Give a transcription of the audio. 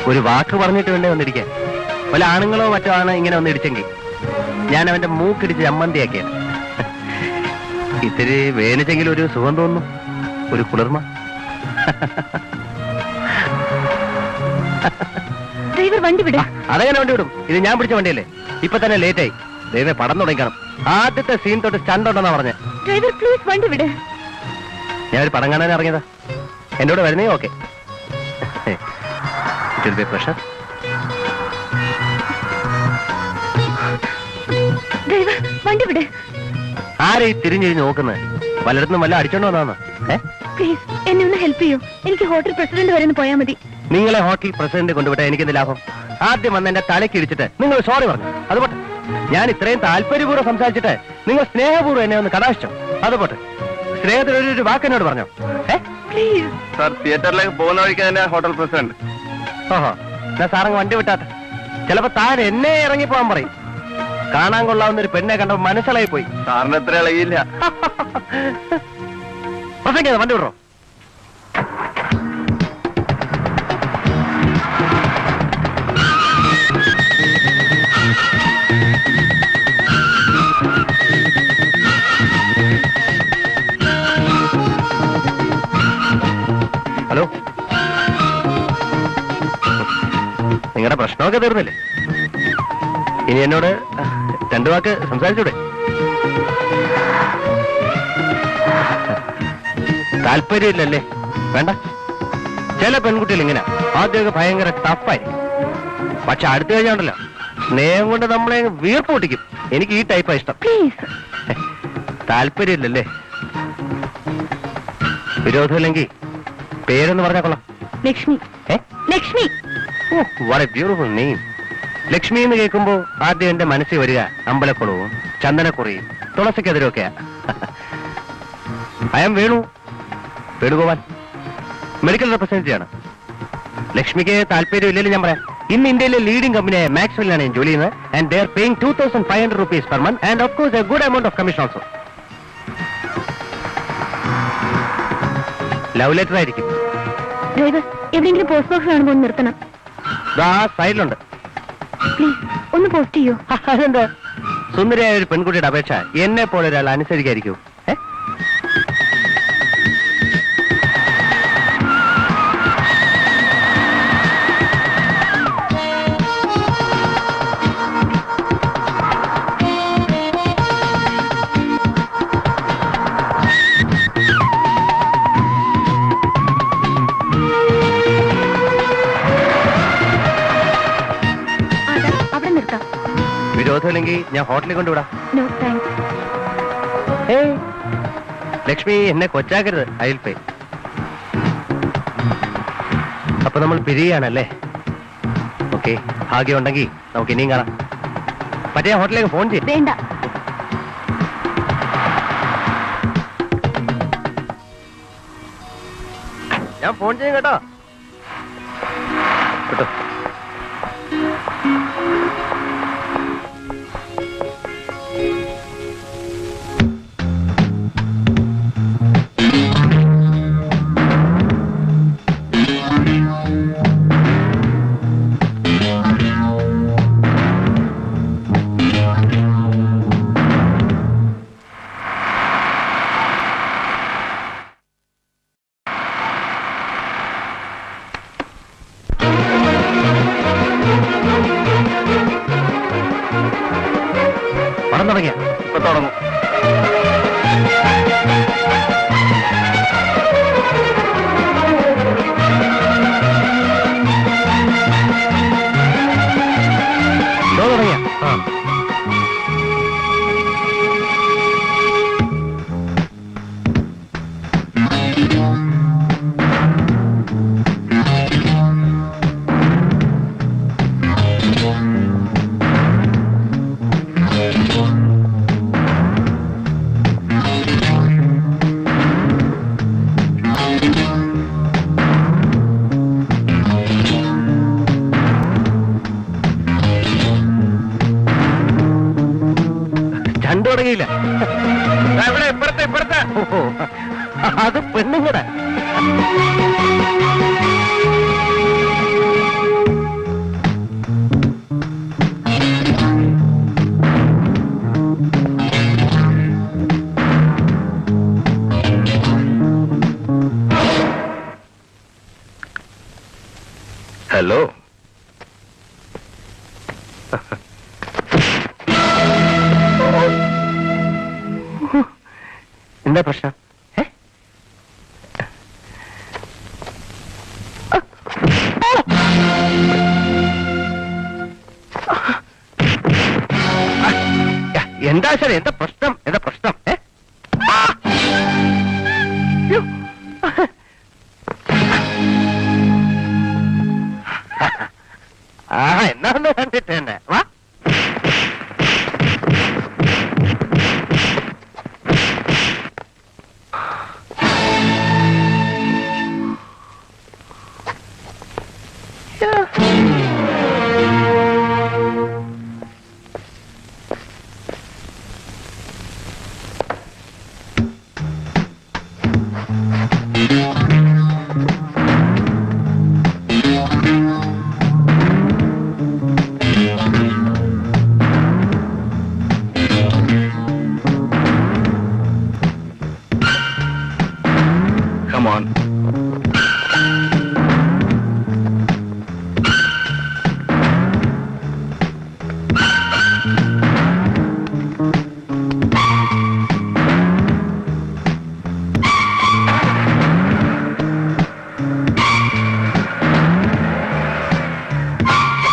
ഒരു വാക്ക് പറഞ്ഞിട്ട് വേണ്ടേ വന്നിരിക്കാൻ. വല്ല ആണുങ്ങളോ മറ്റോ ആണ് ഇങ്ങനെ വന്നിടിച്ചെങ്കിൽ ഞാൻ അവന്റെ മൂക്കിടിച്ച് ചമ്മന്തിയാക്കിയാണ്. ഇത്തിരി വേനിച്ചെങ്കിൽ ഒരു സുഖം തോന്നുന്നു, ഒരു കുളിർമ. വണ്ടി വിടും. അതെങ്ങനെ വണ്ടി വിടും? ഇത് ഞാൻ പിടിച്ച വണ്ടിയല്ലേ? ഇപ്പൊ തന്നെ ലേറ്റ് ആയി. ദൈവമേ, പടം തുടങ്ങിക്കണം. ആദ്യത്തെ സീൻ തൊട്ട് സ്റ്റണ്ട് ഉണ്ടെന്നാ പറഞ്ഞേ. ഡ്രൈവർ പ്ലീസ് വണ്ടി വിട്. ഞാൻ ഒരു പടം കാണാൻ ഇറങ്ങിയതാ. എന്റെ കൂടെ വരുന്നേ? ഓക്കെ. പ്രഷർ. ഡ്രൈവർ വണ്ടി വിട്. ആരെയും തിരിഞ്ഞിരിഞ്ഞ് നോക്കുന്നത്? പലയിടത്തും വല്ല അടിച്ചോണ്ട് വന്നാന്ന്? പ്ലീസ് എന്നെ ഒന്ന് ഹെൽപ്പ് ചെയ്യൂ. എനിക്ക് ഹോട്ടൽ പ്രസിഡന്റ് വരെ ഒന്ന് പോയാൽ മതി. നിങ്ങളെ ഹോട്ടൽ പ്രസിഡന്റ് കൊണ്ടുവിട്ടാ എനിക്കെന്ത് ലാഭം? ആദ്യം വന്ന് എന്റെ തലയ്ക്ക് ഇടിച്ചിട്ട് നിങ്ങൾ സോറി പറഞ്ഞു. അതുപോട്ടെ, ഞാൻ ഇത്രയും താല്പര്യപൂർവ്വം സംസാരിച്ചിട്ട് നിങ്ങൾ സ്നേഹപൂർവ്വം എന്നെ ഒന്ന് കഥാശിച്ചോ. അതുപോട്ടെ, സ്നേഹത്തിന് ഒരു വാക്കെന്നോട് പറഞ്ഞോ? പ്ലീസ് സാർ, തിയേറ്ററിലേക്ക് പോകുന്ന വഴിക്ക് തന്നെ ഹോട്ടൽ പ്രസിഡന്റ്. ഓഹോ, ഞാൻ സാറങ്ങ് വണ്ടി വിട്ടാട്ടെ. ചിലപ്പോ താൻ എന്നെ ഇറങ്ങിപ്പോവാൻ പറയും. കാണാൻ കൊള്ളാവുന്ന ഒരു പെണ്ണെ കണ്ടപ്പോ മനസ്സിലായി പോയി. സാറിന് എത്ര ഇളകിയില്ല. പ്രസംഗിക്കാതെ വണ്ടി വിടറോ? ഹലോ, നിങ്ങളുടെ പ്രശ്നമൊക്കെ തീർന്നില്ലേ? ഇനി എന്നോട് രണ്ടു വാക്ക് സംസാരിച്ചൂടെ? താല്പര്യമില്ലല്ലേ? വേണ്ട. ചില പെൺകുട്ടികൾ ഇങ്ങനെ ആദ്യമൊക്കെ ഭയങ്കര ടഫായി, പക്ഷെ അടുത്ത് കഴിഞ്ഞാണ്ടല്ലോ സ്നേഹം കൊണ്ട് നമ്മളെ വീർപ്പ് പൊട്ടിക്കും. എനിക്ക് ഈ ടൈപ്പാ ഇഷ്ടം. താല്പര്യമില്ലല്ലേ? വിരോധമില്ലെങ്കിൽ പേരെന്ന് പറഞ്ഞാൽ കൊള്ളാം. Lakshmi. Lakshmi. Oh, what a beautiful name. Lakshmi എന്ന് കേൾക്കുമ്പോ ആദ്യം എന്റെ മനസ്സിൽ വരിക അമ്പലക്കുളവും ചന്ദനക്കുറിയും തുളസിക്കെതിരൊക്കെയാ. I am Venugopal, medical representative ആണ്. ലക്ഷ്മിക്ക് താല്പര്യമില്ലെങ്കിലും ഞാൻ പറയാം. ഇന്ന് ഇന്ത്യയിലെ ലീഡിംഗ് കമ്പനിയായ മാക്സ്വെല്ലിലാണ് ഞാൻ ജോലി ചെയ്യുന്നത്. And they are paying 2500 rupees per month and of course a good amount of commission also. Love letter ആയിരിക്കും. ഡ്രൈവർ, എവിടെയെങ്കിലും പോസ്റ്റ് ബോക്സ് കാണുമ്പോൾ നിർത്തണം. സൈഡിലുണ്ട്. പ്ലീസ് ഒന്ന് പോസ്റ്റ് ചെയ്യൂ. അതെന്താ? സുന്ദരിയായ ഒരു പെൺകുട്ടിയുടെ അപേക്ഷ എന്നെ പോലെ ഒരാൾ അനുസരിക്കായിരിക്കൂ? വിരോധമില്ലെങ്കിൽ ഞാൻ ഹോട്ടലിൽ കൊണ്ടുവിടാം. ലക്ഷ്മി, എന്നെ കൊച്ചാക്കരുത്. I will pay. അപ്പൊ നമ്മൾ പിരിയാണല്ലേ? ഓക്കെ, ഭാഗ്യമുണ്ടെങ്കിൽ നമുക്ക് ഇനിയും കാണാം. മറ്റേ ഹോട്ടലിലേക്ക് ഫോൺ ചെയ്യും. വേണ്ട. ഞാൻ ഫോൺ ചെയ്യും കേട്ടോ. കേട്ടോ. ഇപ്പൊ തുടങ്ങും. തുടങ്ങിയ തുടങ്ങിയില്ല. ഇപ്പുറത്തെ അത് പെണ്ണുങ്ങടെ. ഹലോ. എന്താ പ്രശ്നം? എന്താ സാർ, എന്താ പ്രശ്നം? എന്താ പ്രശ്നം? എന്നാ ഒന്ന് കണ്ടിട്ട് തന്നെ